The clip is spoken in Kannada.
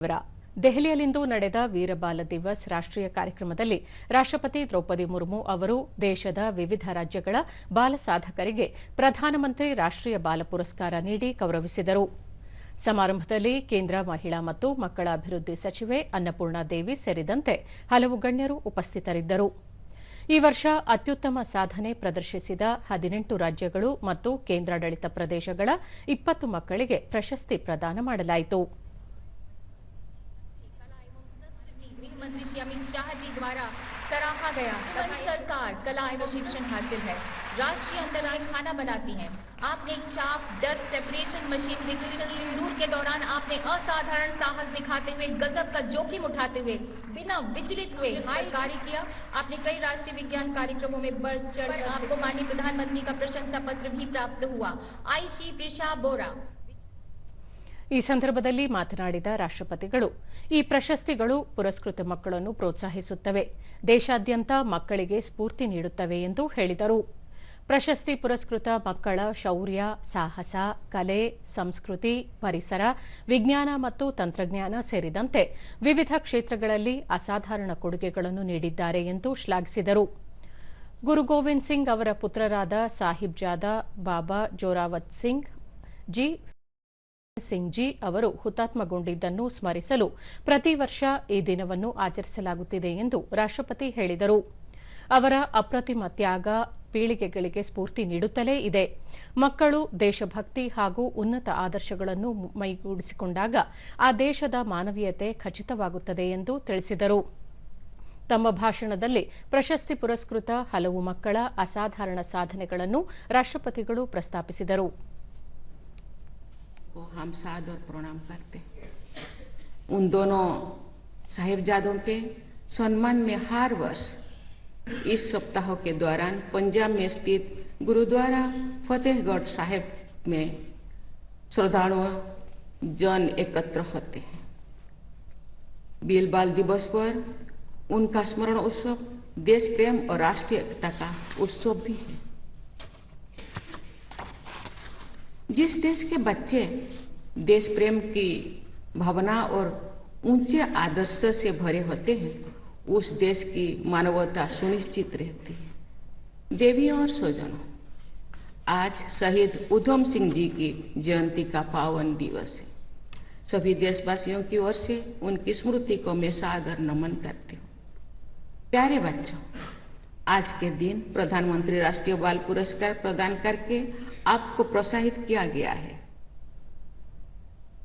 ಅವರ ದೆಹಲಿಯಲ್ಲಿಂದು ನಡೆದ ವೀರಬಾಲ ದಿವಸ್ ರಾಷ್ಟ್ರೀಯ ಕಾರ್ಯಕ್ರಮದಲ್ಲಿ ರಾಷ್ಟ್ರಪತಿ ದ್ರೌಪದಿ ಮುರ್ಮು ಅವರು ದೇಶದ ವಿವಿಧ ರಾಜ್ಯಗಳ ಬಾಲ ಸಾಧಕರಿಗೆ ಪ್ರಧಾನಮಂತ್ರಿ ರಾಷ್ಟ್ರೀಯ ಬಾಲ ಪುರಸ್ಕಾರ ನೀಡಿ ಗೌರವಿಸಿದರು. ಸಮಾರಂಭದಲ್ಲಿ ಕೇಂದ್ರ ಮಹಿಳಾ ಮತ್ತು ಮಕ್ಕಳ ಅಭಿವೃದ್ಧಿ ಸಚಿವೆ ಅನ್ನಪೂರ್ಣಾ ದೇವಿ ಸೇರಿದಂತೆ ಹಲವು ಗಣ್ಯರು ಉಪಸ್ಥಿತರಿದ್ದರು. ಈ ವರ್ಷ ಅತ್ಯುತ್ತಮ ಸಾಧನೆ ಪ್ರದರ್ಶಿಸಿದ 18 ರಾಜ್ಯಗಳು ಮತ್ತು ಕೇಂದ್ರಾಡಳಿತ ಪ್ರದೇಶಗಳ 20 ಮಕ್ಕಳಿಗೆ ಪ್ರಶಸ್ತಿ ಪ್ರದಾನ ಮಾಡಲಾಯಿತು. मंत्री श्री अमित शाह जी द्वारा सराहा गया। सरकार कला एवं शिक्षण हासिल है, राष्ट्रीय अंतर्राष्ट्रीय खाना बनाती है। आपने एक चाप डस्ट सेपरेशन मशीन विकसित की। सिंदूर के दौरान आपने असाधारण साहस दिखाते हुए गजब का जोखिम उठाते हुए बिना विचलित हुए कार्य किया। आपने कई राष्ट्रीय विज्ञान कार्यक्रमों में बढ़ चढ़ आपको माननीय प्रधानमंत्री का प्रशंसा पत्र भी प्राप्त हुआ। आई श्री प्रिशा बोरा ಈ ಸಂದರ್ಭದಲ್ಲಿ ಮಾತನಾಡಿದ ರಾಷ್ಟ್ರಪತಿಗಳು, ಈ ಪ್ರಶಸ್ತಿಗಳು ಪುರಸ್ಕೃತ ಮಕ್ಕಳನ್ನು ಪ್ರೋತ್ಸಾಹಿಸುತ್ತವೆ, ದೇಶಾದ್ಯಂತ ಮಕ್ಕಳಿಗೆ ಸ್ಫೂರ್ತಿ ನೀಡುತ್ತವೆ ಎಂದು ಹೇಳಿದರು. ಪ್ರಶಸ್ತಿ ಪುರಸ್ಕೃತ ಮಕ್ಕಳ ಶೌರ್ಯ, ಸಾಹಸ, ಕಲೆ, ಸಂಸ್ಕೃತಿ, ಪರಿಸರ, ವಿಜ್ಞಾನ ಮತ್ತು ತಂತ್ರಜ್ಞಾನ ಸೇರಿದಂತೆ ವಿವಿಧ ಕ್ಷೇತ್ರಗಳಲ್ಲಿ ಅಸಾಧಾರಣ ಕೊಡುಗೆಗಳನ್ನು ನೀಡಿದ್ದಾರೆ ಎಂದು ಶ್ಲಾಘಿಸಿದರು. ಗುರು ಗೋವಿಂದ್ ಸಿಂಗ್ ಅವರ ಪುತ್ರರಾದ ಸಾಹಿಬ್ಜಾದಾ ಬಾಬಾ ಜೋರಾವರ್ ಸಿಂಗ್ ಜಿ ಅವರು ಹುತಾತ್ಮಗೊಂಡಿದ್ದನ್ನು ಸ್ಮರಿಸಲು ಪ್ರತಿ ವರ್ಷ ಈ ದಿನವನ್ನು ಆಚರಿಸಲಾಗುತ್ತಿದೆ ಎಂದು ರಾಷ್ಟ್ರಪತಿ ಹೇಳಿದರು. ಅವರ ಅಪ್ರತಿಮ ತ್ಯಾಗ ಪೀಳಿಗೆಗಳಿಗೆ ಸ್ಫೂರ್ತಿ ನೀಡುತ್ತಲೇ ಇದೆ. ಮಕ್ಕಳು ದೇಶಭಕ್ತಿ ಹಾಗೂ ಉನ್ನತ ಆದರ್ಶಗಳನ್ನು ಮೈಗೂಡಿಸಿಕೊಂಡಾಗ ಆ ದೇಶದ ಮಾನವೀಯತೆ ಖಚಿತವಾಗುತ್ತದೆ ಎಂದು ತಿಳಿಸಿದರು. ತಮ್ಮ ಭಾಷಣದಲ್ಲಿ ಪ್ರಶಸ್ತಿ ಪುರಸ್ಕೃತ ಹಲವು ಮಕ್ಕಳ ಅಸಾಧಾರಣ ಸಾಧನೆಗಳನ್ನು ರಾಷ್ಟ್ರಪತಿಗಳು ಪ್ರಸ್ತಾಪಿಸಿದರು. हम सादर प्रणाम करते हैं। उन दोनों साहिबजादों के सम्मान में हर वर्ष इस सप्ताह के दौरान पंजाब में स्थित गुरुद्वारा फतेहगढ़ साहिब में श्रद्धालु जन एकत्र होते हैं। वीर बाल दिवस पर उनका स्मरण उत्सव देश प्रेम और राष्ट्रीय एकता का उत्सव भी है। जिस देश के बच्चे देश प्रेम की भावना और ऊंचे आदर्श से भरे होते हैं, उस देश की मानवता सुनिश्चित रहती है। देवियों और स्वजनों, आज शहीद उधम सिंह जी की जयंती का पावन दिवस है। सभी देशवासियों की ओर से उनकी स्मृति को मैं सादर नमन करती हूँ। प्यारे बच्चों, आज के दिन प्रधानमंत्री राष्ट्रीय बाल पुरस्कार प्रदान करके आपको प्रोत्साहित किया गया है।